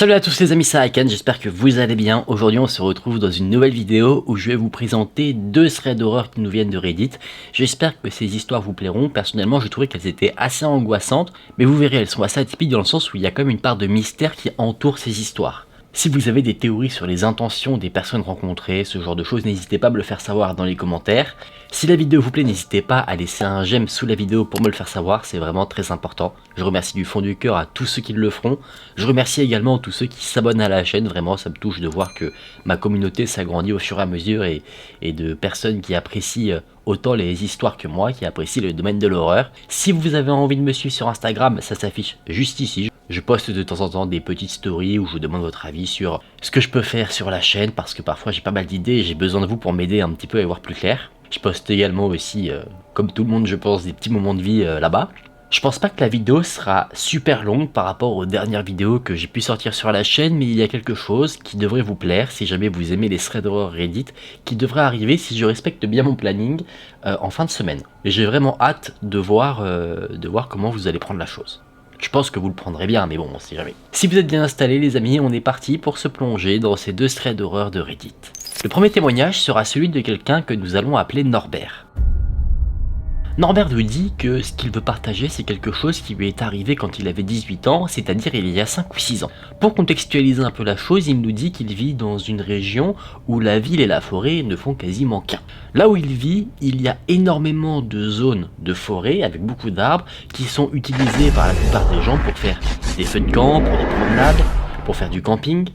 Salut à tous les amis, c'est Akan, j'espère que vous allez bien. Aujourd'hui on se retrouve dans une nouvelle vidéo où je vais vous présenter deux threads d'horreur qui nous viennent de Reddit. J'espère que ces histoires vous plairont. Personnellement j'ai trouvé qu'elles étaient assez angoissantes, mais vous verrez, elles sont assez atypiques dans le sens où il y a comme une part de mystère qui entoure ces histoires. Si vous avez des théories sur les intentions des personnes rencontrées, ce genre de choses, n'hésitez pas à me le faire savoir dans les commentaires. Si la vidéo vous plaît, n'hésitez pas à laisser un j'aime sous la vidéo pour me le faire savoir, c'est vraiment très important. Je remercie du fond du cœur à tous ceux qui le feront. Je remercie également tous ceux qui s'abonnent à la chaîne, vraiment ça me touche de voir que ma communauté s'agrandit au fur et à mesure et de personnes qui apprécient autant les histoires que moi, qui apprécient le domaine de l'horreur. Si vous avez envie de me suivre sur Instagram, ça s'affiche juste ici. Je poste de temps en temps des petites stories où je vous demande votre avis sur ce que je peux faire sur la chaîne parce que parfois j'ai pas mal d'idées et j'ai besoin de vous pour m'aider un petit peu à y voir plus clair. Je poste également aussi, comme tout le monde je pense, des petits moments de vie là-bas. Je pense pas que la vidéo sera super longue par rapport aux dernières vidéos que j'ai pu sortir sur la chaîne, mais il y a quelque chose qui devrait vous plaire si jamais vous aimez les threads d'horreur Reddit, qui devrait arriver si je respecte bien mon planning en fin de semaine. Et j'ai vraiment hâte de voir comment vous allez prendre la chose. Je pense que vous le prendrez bien, mais bon, on sait jamais. Si vous êtes bien installés les amis, on est parti pour se plonger dans ces deux threads d'horreur de Reddit. Le premier témoignage sera celui de quelqu'un que nous allons appeler Norbert. Norbert nous dit que ce qu'il veut partager, c'est quelque chose qui lui est arrivé quand il avait 18 ans, c'est-à-dire il y a 5 ou 6 ans. Pour contextualiser un peu la chose, il nous dit qu'il vit dans une région où la ville et la forêt ne font quasiment qu'un. Là où il vit, il y a énormément de zones de forêt avec beaucoup d'arbres qui sont utilisées par la plupart des gens pour faire des feux de camp, pour des promenades, pour faire du camping.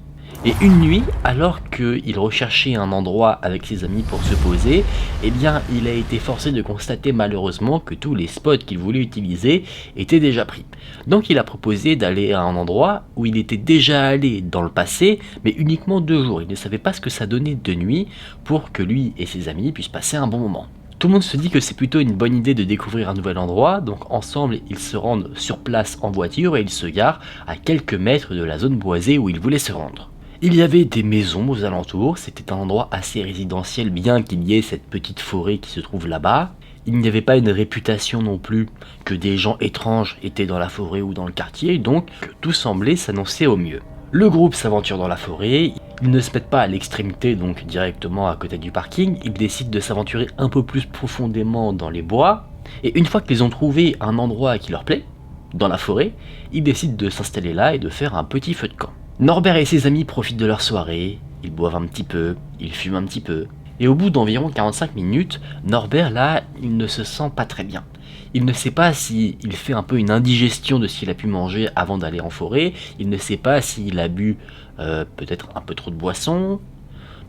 Et une nuit, alors qu'il recherchait un endroit avec ses amis pour se poser, eh bien il a été forcé de constater malheureusement que tous les spots qu'il voulait utiliser étaient déjà pris. Donc il a proposé d'aller à un endroit où il était déjà allé dans le passé, mais uniquement 2 jours. Il ne savait pas ce que ça donnait de nuit pour que lui et ses amis puissent passer un bon moment. Tout le monde se dit que c'est plutôt une bonne idée de découvrir un nouvel endroit, donc ensemble ils se rendent sur place en voiture et ils se garent à quelques mètres de la zone boisée où ils voulaient se rendre. Il y avait des maisons aux alentours, c'était un endroit assez résidentiel bien qu'il y ait cette petite forêt qui se trouve là-bas. Il n'y avait pas une réputation non plus que des gens étranges étaient dans la forêt ou dans le quartier, donc tout semblait s'annoncer au mieux. Le groupe s'aventure dans la forêt, ils ne se mettent pas à l'extrémité donc directement à côté du parking, ils décident de s'aventurer un peu plus profondément dans les bois, et une fois qu'ils ont trouvé un endroit qui leur plaît, dans la forêt, ils décident de s'installer là et de faire un petit feu de camp. Norbert et ses amis profitent de leur soirée, ils boivent un petit peu, ils fument un petit peu, et au bout d'environ 45 minutes, Norbert là, il ne se sent pas très bien. Il ne sait pas s'il fait un peu une indigestion de ce qu'il a pu manger avant d'aller en forêt, il ne sait pas s'il a bu peut-être un peu trop de boisson,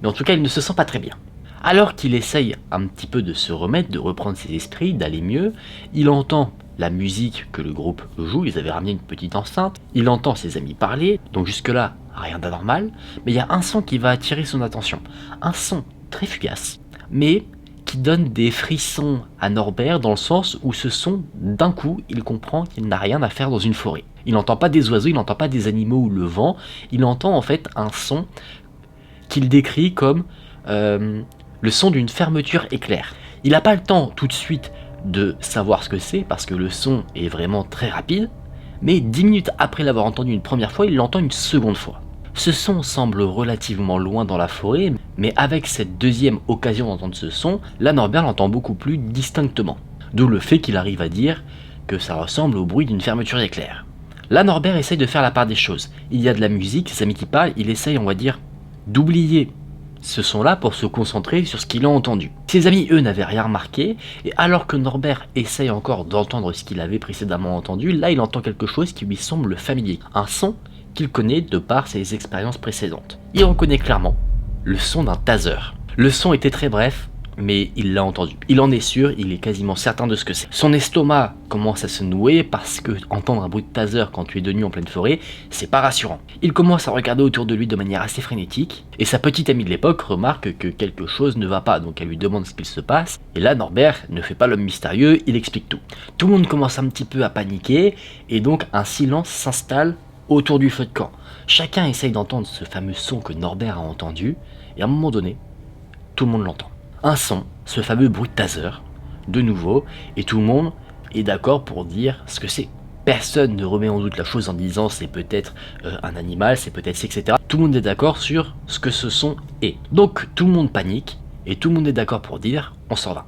mais en tout cas il ne se sent pas très bien. Alors qu'il essaye un petit peu de se remettre, de reprendre ses esprits, d'aller mieux, il entend la musique que le groupe joue, ils avaient ramené une petite enceinte, il entend ses amis parler, donc jusque là, rien d'anormal, mais il y a un son qui va attirer son attention, un son très fugace, mais qui donne des frissons à Norbert dans le sens où ce son, d'un coup, il comprend qu'il n'a rien à faire dans une forêt. Il n'entend pas des oiseaux, il n'entend pas des animaux ou le vent, il entend en fait un son qu'il décrit comme le son d'une fermeture éclair. Il n'a pas le temps tout de suite de savoir ce que c'est parce que le son est vraiment très rapide, mais 10 minutes après l'avoir entendu une première fois, il l'entend une seconde fois. Ce son semble relativement loin dans la forêt, mais avec cette deuxième occasion d'entendre ce son, là Norbert l'entend beaucoup plus distinctement. D'où le fait qu'il arrive à dire que ça ressemble au bruit d'une fermeture d'éclair. Là Norbert essaye de faire la part des choses. Il y a de la musique, ses amis qui parlent, il essaye, on va dire, d'oublier ce son-là pour se concentrer sur ce qu'il a entendu. Ses amis, eux, n'avaient rien remarqué, et alors que Norbert essaye encore d'entendre ce qu'il avait précédemment entendu, là il entend quelque chose qui lui semble familier, un son qu'il connaît de par ses expériences précédentes. Il reconnaît clairement le son d'un taser. Le son était très bref, mais il l'a entendu. Il en est sûr, il est quasiment certain de ce que c'est. Son estomac commence à se nouer parce que entendre un bruit de taser quand tu es de nuit en pleine forêt, c'est pas rassurant. Il commence à regarder autour de lui de manière assez frénétique, et sa petite amie de l'époque remarque que quelque chose ne va pas, donc elle lui demande ce qu'il se passe, et là Norbert ne fait pas l'homme mystérieux, il explique tout. Tout le monde commence un petit peu à paniquer, et donc un silence s'installe autour du feu de camp. Chacun essaye d'entendre ce fameux son que Norbert a entendu, et à un moment donné, tout le monde l'entend. Un son, ce fameux bruit de taser, de nouveau, et tout le monde est d'accord pour dire ce que c'est. Personne ne remet en doute la chose en disant c'est peut-être un animal, c'est peut-être c'est, etc. Tout le monde est d'accord sur ce que ce son est. Donc tout le monde panique et tout le monde est d'accord pour dire on s'en va.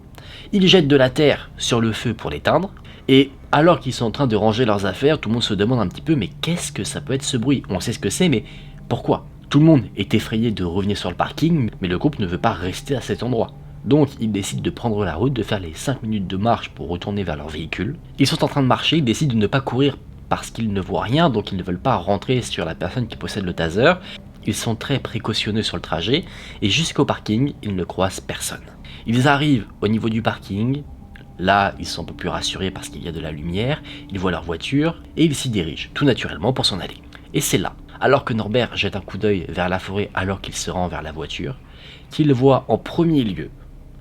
Ils jettent de la terre sur le feu pour l'éteindre et alors qu'ils sont en train de ranger leurs affaires, tout le monde se demande un petit peu mais qu'est-ce que ça peut être ce bruit? On sait ce que c'est mais pourquoi? Tout le monde est effrayé de revenir sur le parking mais le groupe ne veut pas rester à cet endroit. Donc ils décident de prendre la route, de faire les 5 minutes de marche pour retourner vers leur véhicule. Ils sont en train de marcher, ils décident de ne pas courir parce qu'ils ne voient rien, donc ils ne veulent pas rentrer sur la personne qui possède le taser. Ils sont très précautionneux sur le trajet, et jusqu'au parking, ils ne croisent personne. Ils arrivent au niveau du parking, là ils sont un peu plus rassurés parce qu'il y a de la lumière, ils voient leur voiture, et ils s'y dirigent, tout naturellement pour s'en aller. Et c'est là, alors que Norbert jette un coup d'œil vers la forêt alors qu'il se rend vers la voiture, qu'il voit en premier lieu,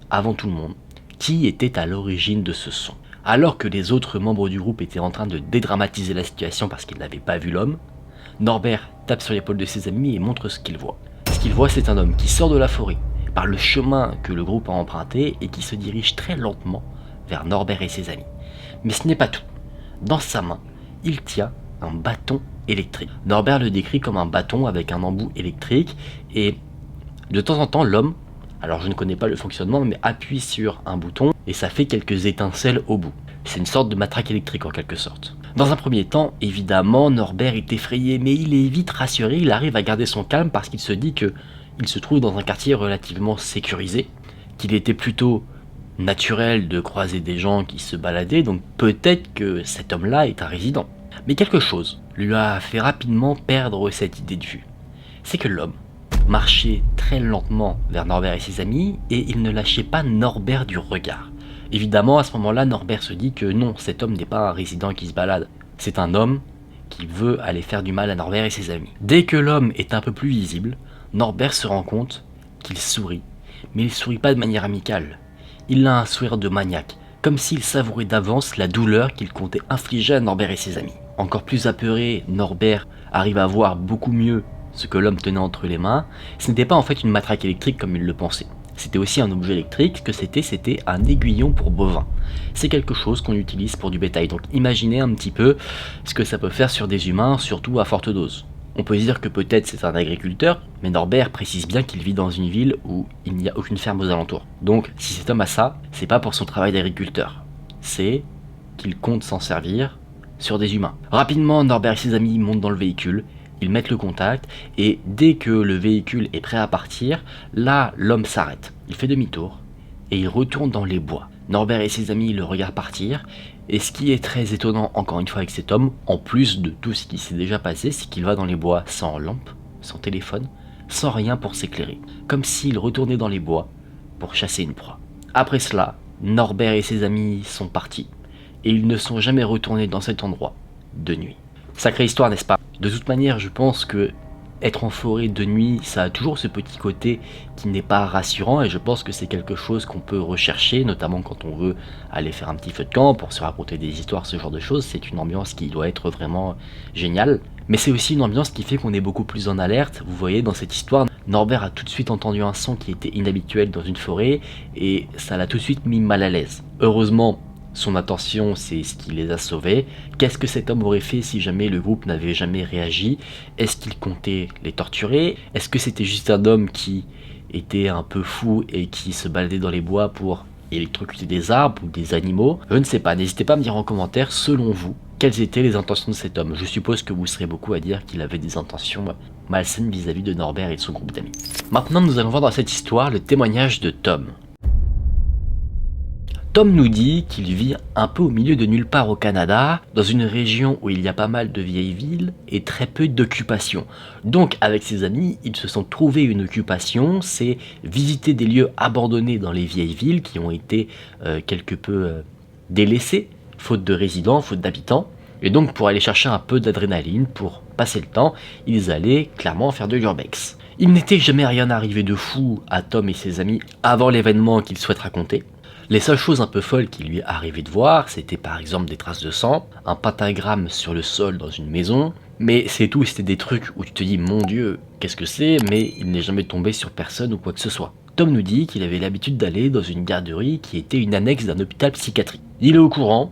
avant tout le monde, qui était à l'origine de ce son. Alors que les autres membres du groupe étaient en train de dédramatiser la situation parce qu'ils n'avaient pas vu l'homme, Norbert tape sur l'épaule de ses amis et montre ce qu'il voit. Ce qu'il voit, c'est un homme qui sort de la forêt par le chemin que le groupe a emprunté et qui se dirige très lentement vers Norbert et ses amis. Mais ce n'est pas tout. Dans sa main, il tient un bâton électrique. Norbert le décrit comme un bâton avec un embout électrique et de temps en temps, l'homme, alors je ne connais pas le fonctionnement, mais appuie sur un bouton et ça fait quelques étincelles au bout. C'est une sorte de matraque électrique en quelque sorte. Dans un premier temps, évidemment, Norbert est effrayé, mais il est vite rassuré, il arrive à garder son calme parce qu'il se dit que il se trouve dans un quartier relativement sécurisé, qu'il était plutôt naturel de croiser des gens qui se baladaient, donc peut-être que cet homme-là est un résident. Mais quelque chose lui a fait rapidement perdre cette idée de vue. C'est que l'homme marchait très lentement vers Norbert et ses amis et il ne lâchait pas Norbert du regard. Évidemment, à ce moment-là, Norbert se dit que non, cet homme n'est pas un résident qui se balade. C'est un homme qui veut aller faire du mal à Norbert et ses amis. Dès que l'homme est un peu plus visible, Norbert se rend compte qu'il sourit. Mais il sourit pas de manière amicale. Il a un sourire de maniaque, comme s'il savourait d'avance la douleur qu'il comptait infliger à Norbert et ses amis. Encore plus apeuré, Norbert arrive à voir beaucoup mieux ce que l'homme tenait entre les mains. Ce n'était pas en fait une matraque électrique comme il le pensait. C'était aussi un objet électrique, ce que c'était un aiguillon pour bovin. C'est quelque chose qu'on utilise pour du bétail, donc imaginez un petit peu ce que ça peut faire sur des humains, surtout à forte dose. On peut dire que peut-être c'est un agriculteur, mais Norbert précise bien qu'il vit dans une ville où il n'y a aucune ferme aux alentours. Donc si cet homme a ça, c'est pas pour son travail d'agriculteur, c'est qu'il compte s'en servir sur des humains. Rapidement, Norbert et ses amis montent dans le véhicule, ils mettent le contact et dès que le véhicule est prêt à partir, là l'homme s'arrête, il fait demi-tour et il retourne dans les bois. Norbert et ses amis le regardent partir et ce qui est très étonnant encore une fois avec cet homme, en plus de tout ce qui s'est déjà passé, c'est qu'il va dans les bois sans lampe, sans téléphone, sans rien pour s'éclairer, comme s'il retournait dans les bois pour chasser une proie. Après cela, Norbert et ses amis sont partis et ils ne sont jamais retournés dans cet endroit de nuit. Sacrée histoire, n'est-ce pas? De toute manière, je pense que être en forêt de nuit, ça a toujours ce petit côté qui n'est pas rassurant et je pense que c'est quelque chose qu'on peut rechercher, notamment quand on veut aller faire un petit feu de camp pour se raconter des histoires, ce genre de choses. C'est une ambiance qui doit être vraiment géniale. Mais c'est aussi une ambiance qui fait qu'on est beaucoup plus en alerte. Vous voyez, dans cette histoire, Norbert a tout de suite entendu un son qui était inhabituel dans une forêt et ça l'a tout de suite mis mal à l'aise. Heureusement, son attention, c'est ce qui les a sauvés. Qu'est-ce que cet homme aurait fait si jamais le groupe n'avait jamais réagi? Est-ce qu'il comptait les torturer? Est-ce que c'était juste un homme qui était un peu fou et qui se baladait dans les bois pour électrocuter des arbres ou des animaux? Je ne sais pas, n'hésitez pas à me dire en commentaire, selon vous, quelles étaient les intentions de cet homme. Je suppose que vous serez beaucoup à dire qu'il avait des intentions malsaines vis-à-vis de Norbert et de son groupe d'amis. Maintenant, nous allons voir dans cette histoire le témoignage de Tom. Tom nous dit qu'il vit un peu au milieu de nulle part au Canada, dans une région où il y a pas mal de vieilles villes et très peu d'occupation. Donc avec ses amis, ils se sont trouvés une occupation, c'est visiter des lieux abandonnés dans les vieilles villes qui ont été quelque peu délaissés, faute de résidents, faute d'habitants. Et donc pour aller chercher un peu d'adrénaline, pour passer le temps, ils allaient clairement faire de l'urbex. Il n'était jamais rien arrivé de fou à Tom et ses amis avant l'événement qu'ils souhaitent raconter. Les seules choses un peu folles qui lui est arrivé de voir, c'était par exemple des traces de sang, un pentagramme sur le sol dans une maison, mais c'est tout, c'était des trucs où tu te dis mon dieu, qu'est-ce que c'est, mais il n'est jamais tombé sur personne ou quoi que ce soit. Tom nous dit qu'il avait l'habitude d'aller dans une garderie qui était une annexe d'un hôpital psychiatrique. Il est au courant,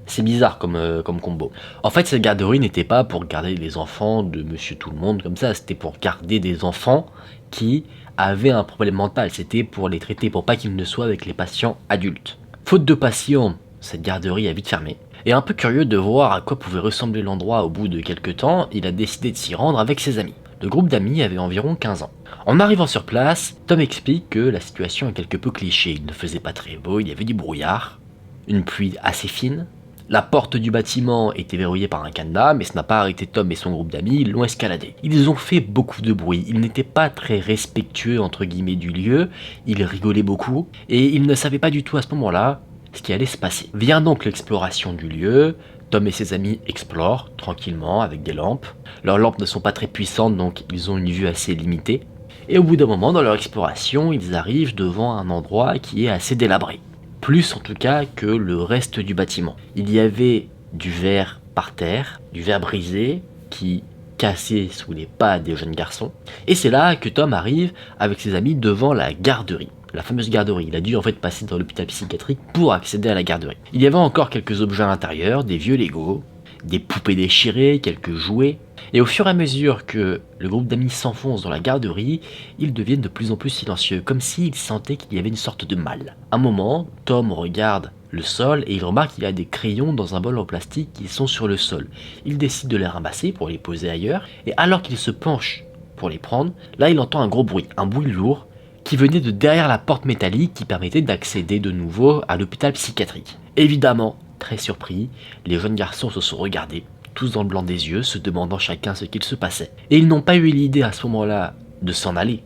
C'est bizarre comme combo. En fait, cette garderie n'était pas pour garder les enfants de monsieur tout le monde comme ça, c'était pour garder des enfants qui avaient un problème mental, c'était pour les traiter, pour pas qu'ils ne soient avec les patients adultes. Faute de patients, cette garderie a vite fermé. Et un peu curieux de voir à quoi pouvait ressembler l'endroit au bout de quelques temps, il a décidé de s'y rendre avec ses amis. Le groupe d'amis avait environ 15 ans. En arrivant sur place, Tom explique que la situation est quelque peu cliché, il ne faisait pas très beau, il y avait du brouillard, une pluie assez fine. La porte du bâtiment était verrouillée par un cadenas, mais ce n'a pas arrêté Tom et son groupe d'amis, ils l'ont escaladé. Ils ont fait beaucoup de bruit, ils n'étaient pas très respectueux entre guillemets du lieu, ils rigolaient beaucoup, et ils ne savaient pas du tout à ce moment-là ce qui allait se passer. Vient donc l'exploration du lieu, Tom et ses amis explorent tranquillement avec des lampes. Leurs lampes ne sont pas très puissantes, donc ils ont une vue assez limitée. Et au bout d'un moment, dans leur exploration, ils arrivent devant un endroit qui est assez délabré. Plus en tout cas que le reste du bâtiment. Il y avait du verre par terre, du verre brisé qui cassait sous les pas des jeunes garçons. Et c'est là que Tom arrive avec ses amis devant la garderie. La fameuse garderie. Il a dû en fait passer dans l'hôpital psychiatrique pour accéder à la garderie. Il y avait encore quelques objets à l'intérieur, des vieux Lego, des poupées déchirées, quelques jouets. Et au fur et à mesure que le groupe d'amis s'enfonce dans la garderie, ils deviennent de plus en plus silencieux, comme s'ils sentaient qu'il y avait une sorte de mal. Un moment, Tom regarde le sol et il remarque qu'il y a des crayons dans un bol en plastique qui sont sur le sol. Il décide de les ramasser pour les poser ailleurs, et alors qu'il se penche pour les prendre, là il entend un gros bruit, un bruit lourd, qui venait de derrière la porte métallique qui permettait d'accéder de nouveau à l'hôpital psychiatrique. Évidemment, très surpris, les jeunes garçons se sont regardés, tous dans le blanc des yeux, se demandant chacun ce qu'il se passait. Et ils n'ont pas eu l'idée à ce moment-là de s'en aller.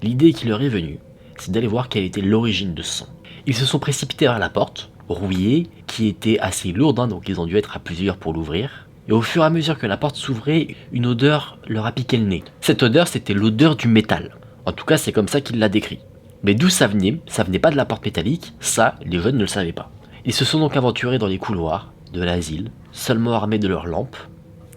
L'idée qui leur est venue, c'est d'aller voir quelle était l'origine de ce son. Ils se sont précipités vers la porte, rouillée, qui était assez lourde, donc ils ont dû être à plusieurs pour l'ouvrir. Et au fur et à mesure que la porte s'ouvrait, une odeur leur a piqué le nez. Cette odeur, c'était l'odeur du métal. En tout cas, c'est comme ça qu'il l'a décrit. Mais d'où ça venait pas de la porte métallique, ça, les jeunes ne le savaient pas. Ils se sont donc aventurés dans les couloirs de l'asile, seulement armés de leurs lampes.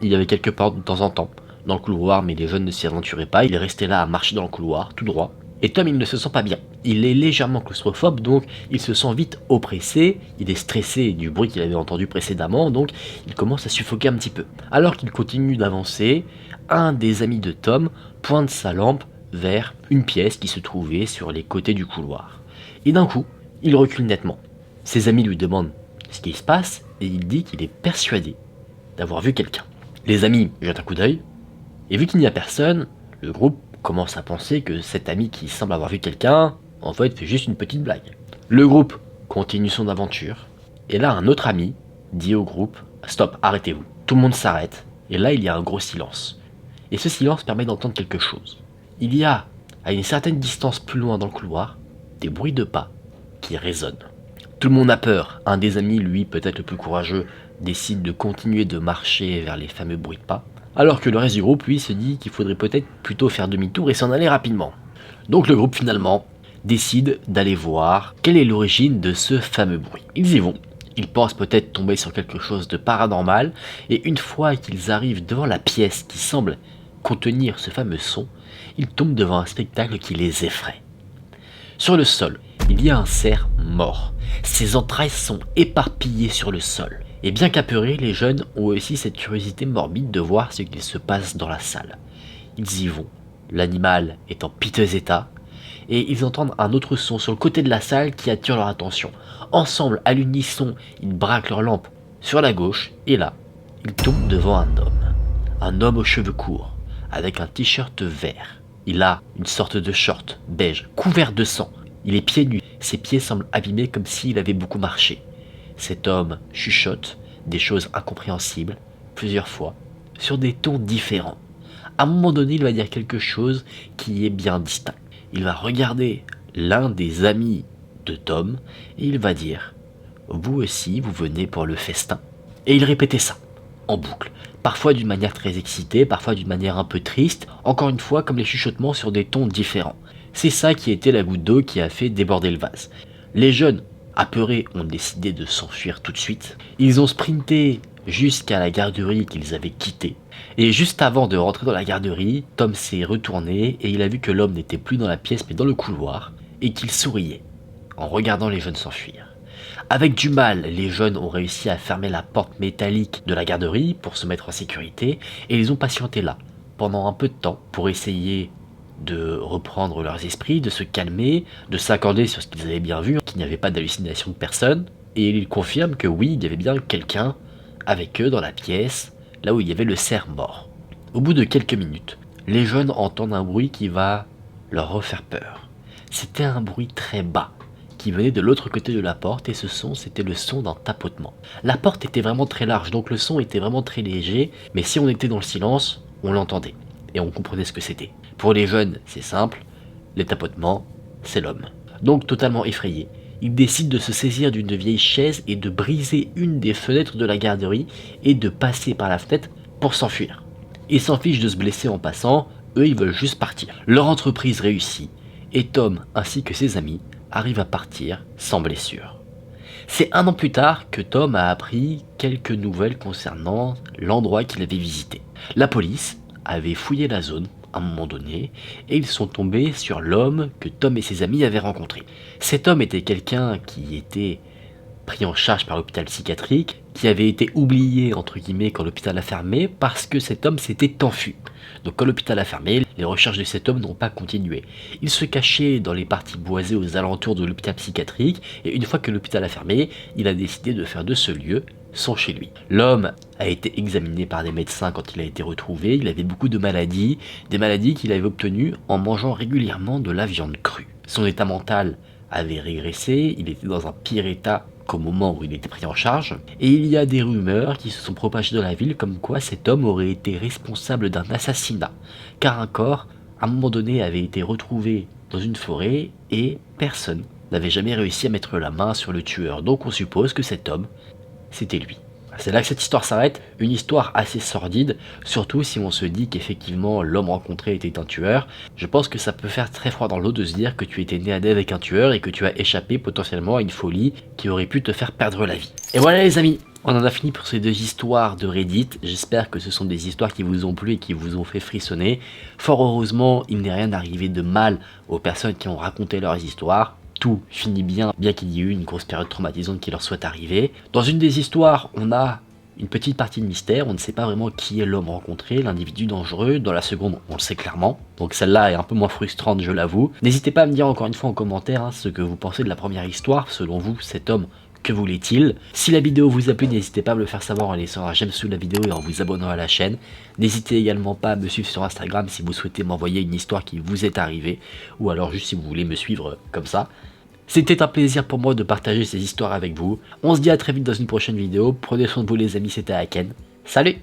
Il y avait quelques portes de temps en temps dans le couloir, mais les jeunes ne s'y aventuraient pas, ils restaient là à marcher dans le couloir, tout droit. Et Tom, il ne se sent pas bien. Il est légèrement claustrophobe, donc il se sent vite oppressé, il est stressé du bruit qu'il avait entendu précédemment, donc il commence à suffoquer un petit peu. Alors qu'il continue d'avancer, un des amis de Tom pointe sa lampe vers une pièce qui se trouvait sur les côtés du couloir. Et d'un coup, il recule nettement. Ses amis lui demandent ce qui se passe, et il dit qu'il est persuadé d'avoir vu quelqu'un. Les amis jettent un coup d'œil, et vu qu'il n'y a personne, le groupe commence à penser que cet ami qui semble avoir vu quelqu'un, en fait, fait juste une petite blague. Le groupe continue son aventure, et là, un autre ami dit au groupe « Stop, arrêtez-vous ». Tout le monde s'arrête, et là, il y a un gros silence. Et ce silence permet d'entendre quelque chose. Il y a, à une certaine distance plus loin dans le couloir, des bruits de pas qui résonnent. Tout le monde a peur. Un des amis, lui, peut-être le plus courageux, décide de continuer de marcher vers les fameux bruits de pas, alors que le reste du groupe, lui, se dit qu'il faudrait peut-être plutôt faire demi-tour et s'en aller rapidement. Donc le groupe, finalement, décide d'aller voir quelle est l'origine de ce fameux bruit. Ils y vont. Ils pensent peut-être tomber sur quelque chose de paranormal, et une fois qu'ils arrivent devant la pièce qui semble contenir ce fameux son, ils tombent devant un spectacle qui les effraie. Sur le sol, il y a un cerf mort. Ses entrailles sont éparpillées sur le sol. Et bien qu'apeurés, les jeunes ont aussi cette curiosité morbide de voir ce qu'il se passe dans la salle. Ils y vont. L'animal est en piteux état. Et ils entendent un autre son sur le côté de la salle qui attire leur attention. Ensemble, à l'unisson, ils braquent leur lampe sur la gauche. Et là, ils tombent devant un homme. Un homme aux cheveux courts, avec un t-shirt vert. Il a une sorte de short beige, couvert de sang. Il est pieds nus. Ses pieds semblent abîmés comme s'il avait beaucoup marché. Cet homme chuchote des choses incompréhensibles, plusieurs fois, sur des tons différents. À un moment donné, il va dire quelque chose qui est bien distinct. Il va regarder l'un des amis de Tom et il va dire « Vous aussi, vous venez pour le festin ?» Et il répétait ça, en boucle. Parfois d'une manière très excitée, parfois d'une manière un peu triste, encore une fois comme les chuchotements sur des tons différents. C'est ça qui était la goutte d'eau qui a fait déborder le vase. Les jeunes, apeurés, ont décidé de s'enfuir tout de suite. Ils ont sprinté jusqu'à la garderie qu'ils avaient quittée. Et juste avant de rentrer dans la garderie, Tom s'est retourné et il a vu que l'homme n'était plus dans la pièce mais dans le couloir et qu'il souriait en regardant les jeunes s'enfuir. Avec du mal, les jeunes ont réussi à fermer la porte métallique de la garderie pour se mettre en sécurité et ils ont patienté là pendant un peu de temps pour essayer de reprendre leurs esprits, de se calmer, de s'accorder sur ce qu'ils avaient bien vu, qu'il n'y avait pas d'hallucination de personne. Et ils confirment que oui, il y avait bien quelqu'un avec eux dans la pièce, là où il y avait le cerf mort. Au bout de quelques minutes, les jeunes entendent un bruit qui va leur refaire peur. C'était un bruit très bas, qui venait de l'autre côté de la porte, et ce son, c'était le son d'un tapotement. La porte était vraiment très large, donc le son était vraiment très léger, mais si on était dans le silence, on l'entendait, et on comprenait ce que c'était. Pour les jeunes, c'est simple, les tapotements, c'est l'homme. Donc totalement effrayés, ils décident de se saisir d'une vieille chaise et de briser une des fenêtres de la garderie et de passer par la fenêtre pour s'enfuir. Ils s'en fichent de se blesser en passant, eux ils veulent juste partir. Leur entreprise réussit, et Tom ainsi que ses amis arrivent à partir sans blessure. C'est un an plus tard que Tom a appris quelques nouvelles concernant l'endroit qu'il avait visité. La police avait fouillé la zone à un moment donné et ils sont tombés sur l'homme que Tom et ses amis avaient rencontré. Cet homme était quelqu'un qui était pris en charge par l'hôpital psychiatrique, qui avait été oublié entre guillemets quand l'hôpital a fermé parce que cet homme s'était enfui. Donc quand l'hôpital a fermé, les recherches de cet homme n'ont pas continué. Il se cachait dans les parties boisées aux alentours de l'hôpital psychiatrique et une fois que l'hôpital a fermé, il a décidé de faire de ce lieu son chez lui. L'homme a été examiné par des médecins quand il a été retrouvé, il avait beaucoup de maladies, des maladies qu'il avait obtenues en mangeant régulièrement de la viande crue. Son état mental avait régressé, il était dans un pire état qu'au moment où il était pris en charge, et il y a des rumeurs qui se sont propagées dans la ville comme quoi cet homme aurait été responsable d'un assassinat, car un corps, à un moment donné, avait été retrouvé dans une forêt et personne n'avait jamais réussi à mettre la main sur le tueur, donc on suppose que cet homme, c'était lui. C'est là que cette histoire s'arrête, une histoire assez sordide, surtout si on se dit qu'effectivement l'homme rencontré était un tueur. Je pense que ça peut faire très froid dans l'eau de se dire que tu étais né avec un tueur et que tu as échappé potentiellement à une folie qui aurait pu te faire perdre la vie. Et voilà les amis, on en a fini pour ces deux histoires de Reddit. J'espère que ce sont des histoires qui vous ont plu et qui vous ont fait frissonner. Fort heureusement, il n'est rien arrivé de mal aux personnes qui ont raconté leurs histoires. Tout finit bien qu'il y ait eu une grosse période traumatisante qui leur soit arrivée. Dans une des histoires, on a une petite partie de mystère, on ne sait pas vraiment qui est l'homme rencontré, l'individu dangereux. Dans la seconde, on le sait clairement. Donc celle-là est un peu moins frustrante, je l'avoue. N'hésitez pas à me dire encore une fois en commentaire ce que vous pensez de la première histoire. Selon vous, cet homme, que voulait-il? Si la vidéo vous a plu, n'hésitez pas à me le faire savoir en laissant un j'aime sous la vidéo et en vous abonnant à la chaîne. N'hésitez également pas à me suivre sur Instagram si vous souhaitez m'envoyer une histoire qui vous est arrivée, ou alors juste si vous voulez me suivre comme ça. C'était un plaisir pour moi de partager ces histoires avec vous. On se dit à très vite dans une prochaine vidéo. Prenez soin de vous les amis, c'était Aken. Salut!